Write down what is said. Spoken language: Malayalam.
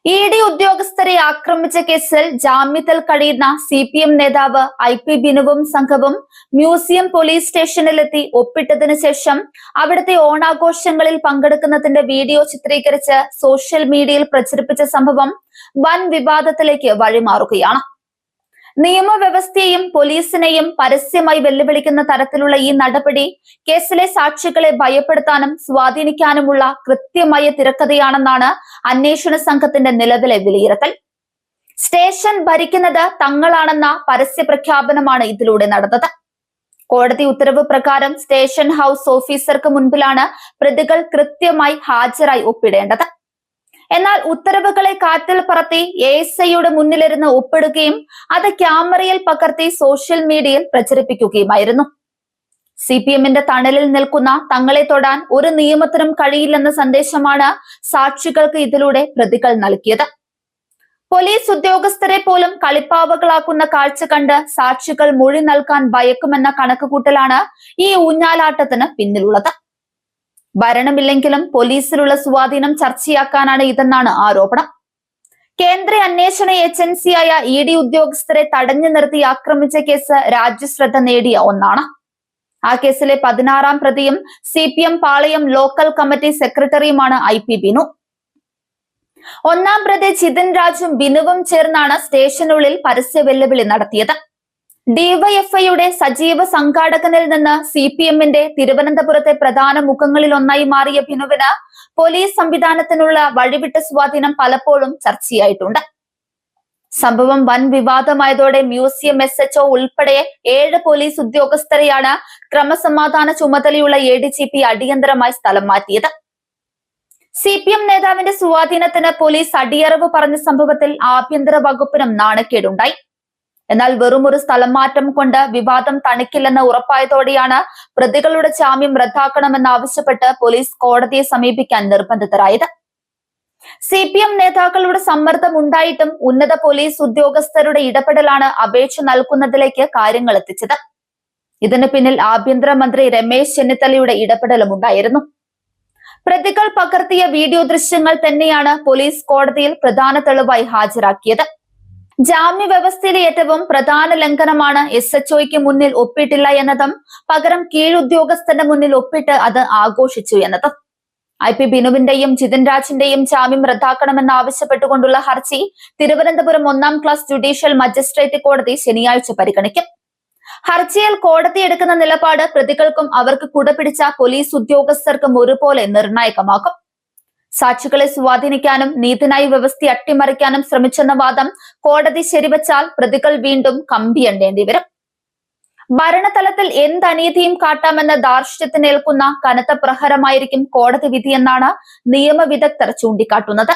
ഇഡി ഉദ്യോഗസ്ഥരെ ആക്രമിച്ച കേസിൽ ജാമ്യത്തിൽ കഴിയുന്ന CPM നേതാവ് IP ബിനുവും സംഘവും മ്യൂസിയം പോലീസ് സ്റ്റേഷനിലെത്തി ഒപ്പിട്ടതിനു ശേഷം അവിടുത്തെ ഓണാഘോഷങ്ങളിൽ പങ്കെടുക്കുന്നതിന്റെ വീഡിയോ ചിത്രീകരിച്ച് സോഷ്യൽ മീഡിയയിൽ പ്രചരിപ്പിച്ച സംഭവം വൻ വിവാദത്തിലേക്ക് വഴിമാറുകയാണ്. നിയമവ്യവസ്ഥയെയും പോലീസിനെയും പരസ്യമായി വെല്ലുവിളിക്കുന്ന തരത്തിലുള്ള ഈ നടപടി കേസിലെ സാക്ഷികളെ ഭയപ്പെടുത്താനും സ്വാധീനിക്കാനുമുള്ള കൃത്യമായ തിരക്കഥയാണെന്നാണ് അന്വേഷണ സംഘത്തിന്റെ നിലവിലെ വിലയിരുത്തൽ. സ്റ്റേഷൻ ഭരിക്കുന്നത് തങ്ങളാണെന്ന പരസ്യ പ്രഖ്യാപനമാണ് ഇതിലൂടെ നടന്നത്. കോടതി ഉത്തരവ് പ്രകാരം സ്റ്റേഷൻ ഹൌസ് ഓഫീസർക്ക് മുൻപിലാണ് പ്രതികൾ കൃത്യമായി ഹാജരായി ഒപ്പിടേണ്ടത്. എന്നാൽ ഉത്തരവുകളെ കാറ്റിൽ പറത്തി ASIയുടെ മുന്നിലിരുന്ന് ഒപ്പിടുകയും അത് ക്യാമറയിൽ പകർത്തി സോഷ്യൽ മീഡിയയിൽ പ്രചരിപ്പിക്കുകയുമായിരുന്നു. CPMന്റെ തണലിൽ നിൽക്കുന്ന തങ്ങളെ തൊടാൻ ഒരു നിയമത്തിനും കഴിയില്ലെന്ന സന്ദേശമാണ് സാക്ഷികൾക്ക് ഇതിലൂടെ പ്രതികൾ നൽകിയത്. പോലീസ് ഉദ്യോഗസ്ഥരെ പോലും കളിപ്പാവകളാക്കുന്ന കാഴ്ച കണ്ട് സാക്ഷികൾ മൊഴി നൽകാൻ ഭയക്കുമെന്ന കണക്കുകൂട്ടലാണ് ഈ ഊഞ്ഞാലാട്ടത്തിന് പിന്നിലുള്ളത്. ഭരണമില്ലെങ്കിലും പോലീസിലുള്ള സ്വാധീനം ചർച്ചയാക്കാനാണ് ഇതെന്നാണ് ആരോപണം. കേന്ദ്ര അന്വേഷണ ഏജൻസിയായ ED ഉദ്യോഗസ്ഥരെ തടഞ്ഞു നിർത്തി ആക്രമിച്ച കേസ് രാജ്യശ്രദ്ധ നേടിയ ഒന്നാണ്. ആ കേസിലെ 16ാം പ്രതിയും CPM പാളയം ലോക്കൽ കമ്മിറ്റി സെക്രട്ടറിയുമാണ് IP ബിനു. ഒന്നാം പ്രതി ജിതിൻ രാജും ബിനുവും ചേർന്നാണ് സ്റ്റേഷനുള്ളിൽ പരസ്യ വെല്ലുവിളി നടത്തിയത്. DYFIയുടെ സജീവ സംഘാടകനിൽ നിന്ന് CPMന്റെ തിരുവനന്തപുരത്തെ പ്രധാന മുഖങ്ങളിൽ ഒന്നായി മാറിയ ബിനുവിന് പോലീസ് സംവിധാനത്തിനുള്ള വഴിവിട്ട സ്വാധീനം പലപ്പോഴും ചർച്ചയായിട്ടുണ്ട്. സംഭവം വൻ വിവാദമായതോടെ മ്യൂസിയം SHO ഉൾപ്പെടെ 7 പോലീസ് ഉദ്യോഗസ്ഥരെയാണ് ക്രമസമാധാന ചുമതലയുള്ള ADGP അടിയന്തരമായി സ്ഥലം മാറ്റിയത്. CPM നേതാവിന്റെ സ്വാധീനത്തിന് പോലീസ് അടിയറവ് പറഞ്ഞ സംഭവത്തിൽ ആഭ്യന്തര വകുപ്പിനും നാണക്കേടുണ്ടായി. എന്നാൽ വെറുമൊരു സ്ഥലം മാറ്റം കൊണ്ട് വിവാദം തണിക്കില്ലെന്ന് ഉറപ്പായതോടെയാണ് പ്രതികളുടെ ജാമ്യം റദ്ദാക്കണമെന്നാവശ്യപ്പെട്ട് പോലീസ് കോടതിയെ സമീപിക്കാൻ നിർബന്ധിതരായത്. CPM നേതാക്കളുടെ സമ്മർദ്ദം ഉണ്ടായിട്ടും ഉന്നത പോലീസ് ഉദ്യോഗസ്ഥരുടെ ഇടപെടലാണ് അപേക്ഷ നൽകുന്നതിലേക്ക് കാര്യങ്ങൾ എത്തിച്ചത്. ഇതിന് പിന്നിൽ ആഭ്യന്തരമന്ത്രി രമേശ് ചെന്നിത്തലയുടെ ഇടപെടലും ഉണ്ടായിരുന്നു. പ്രതികൾ പകർത്തിയ വീഡിയോ ദൃശ്യങ്ങൾ തന്നെയാണ് പോലീസ് കോടതിയിൽ പ്രധാന തെളിവായി ഹാജരാക്കിയത്. ജാമ്യ വ്യവസ്ഥയിലെ ഏറ്റവും പ്രധാന ലംഘനമാണ് SHOയ്ക്ക് മുന്നിൽ ഒപ്പിട്ടില്ല എന്നതും പകരം കീഴുദ്യോഗസ്ഥന്റെ മുന്നിൽ ഒപ്പിട്ട് അത് ആഘോഷിച്ചു എന്നതും. IP ബിനുവിന്റെയും ജിതിൻ രാജിന്റെയും ജാമ്യം റദ്ദാക്കണമെന്ന് ആവശ്യപ്പെട്ടുകൊണ്ടുള്ള ഹർജി തിരുവനന്തപുരം 1ാം ക്ലാസ് ജുഡീഷ്യൽ മജിസ്ട്രേറ്റ് കോടതി ശനിയാഴ്ച പരിഗണിക്കും. ഹർജിയിൽ കോടതി എടുക്കുന്ന നിലപാട് പ്രതികൾക്കും അവർക്ക് കുടപിടിച്ച പോലീസ് ഉദ്യോഗസ്ഥർക്കും ഒരുപോലെ നിർണായകമാകും. സാക്ഷികളെ സ്വാധീനിക്കാനും നീതിന്യായ വ്യവസ്ഥ അട്ടിമറിക്കാനും ശ്രമിച്ചെന്ന വാദം കോടതി ശരിവച്ചാൽ പ്രതികൾ വീണ്ടും കമ്പിയണ്ടേണ്ടി വരും. ഭരണതലത്തിൽ എന്ത് അനീതിയും കാട്ടാമെന്ന ധാർഷ്ട്യത്തിനേൽക്കുന്ന കനത്ത പ്രഹരമായിരിക്കും കോടതി വിധിയെന്നാണ് നിയമവിദഗ്ധർ ചൂണ്ടിക്കാട്ടുന്നത്.